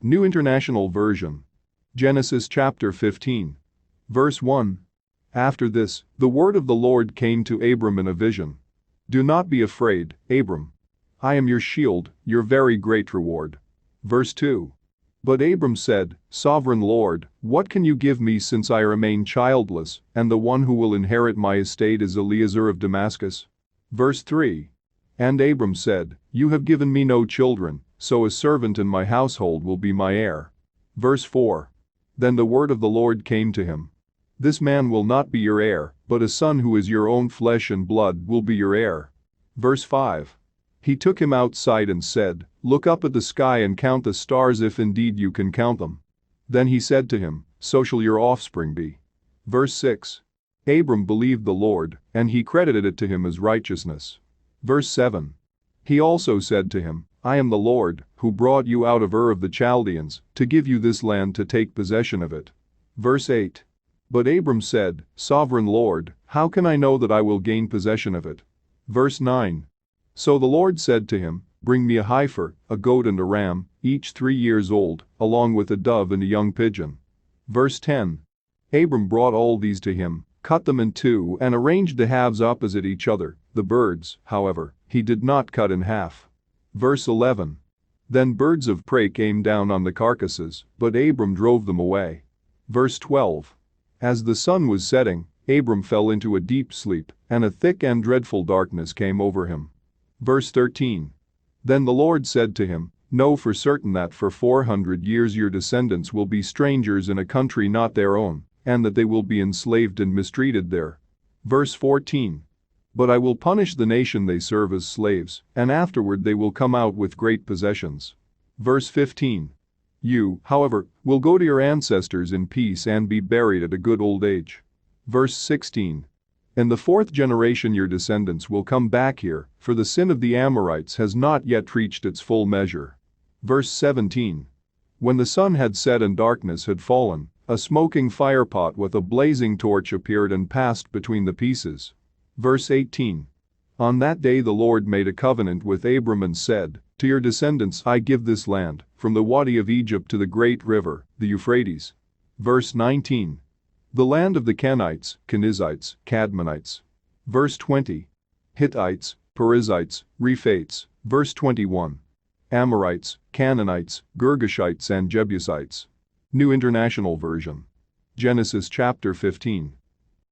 New International Version. Genesis chapter 15. Verse 1. After this, the word of the Lord came to Abram in a vision. Do not be afraid, Abram. I am your shield, your very great reward. Verse 2. But Abram said, Sovereign Lord, what can you give me since I remain childless, and the one who will inherit my estate is Eliezer of Damascus? Verse 3. And Abram said, You have given me no children, so a servant in my household will be my heir. Verse 4. Then the word of the Lord came to him. This man will not be your heir, but a son who is your own flesh and blood will be your heir. Verse 5. He took him outside and said, Look up at the sky and count the stars if indeed you can count them. Then he said to him, So shall your offspring be. Verse 6. Abram believed the Lord, and he credited it to him as righteousness. Verse 7. He also said to him, I am the Lord, who brought you out of Ur of the Chaldeans, to give you this land to take possession of it. Verse 8. But Abram said, Sovereign Lord, how can I know that I will gain possession of it? Verse 9. So the Lord said to him, Bring me a heifer, a goat and a ram, each 3 years old, along with a dove and a young pigeon. Verse 10. Abram brought all these to him, cut them in two and arranged the halves opposite each other. The birds, however, he did not cut in half. Verse 11. Then birds of prey came down on the carcasses, but Abram drove them away. Verse 12. As the sun was setting, Abram fell into a deep sleep, and a thick and dreadful darkness came over him. Verse 13. Then the Lord said to him, Know for certain that for 400 years your descendants will be strangers in a country not their own, and that they will be enslaved and mistreated there. Verse 14. But I will punish the nation they serve as slaves, and afterward they will come out with great possessions. Verse 15. You, however, will go to your ancestors in peace and be buried at a good old age. Verse 16. In the 4th generation your descendants will come back here, for the sin of the Amorites has not yet reached its full measure. Verse 17. When the sun had set and darkness had fallen, a smoking firepot with a blazing torch appeared and passed between the pieces. Verse 18. On that day the Lord made a covenant with Abram and said, To your descendants I give this land, from the Wadi of Egypt to the great river, the Euphrates. Verse 19. The land of the Kenites, Kenizzites, Cadmonites. Verse 20. Hittites, Perizzites, Rephaites. Verse 21. Amorites, Canaanites, Girgashites and Jebusites. New International Version. Genesis chapter 15.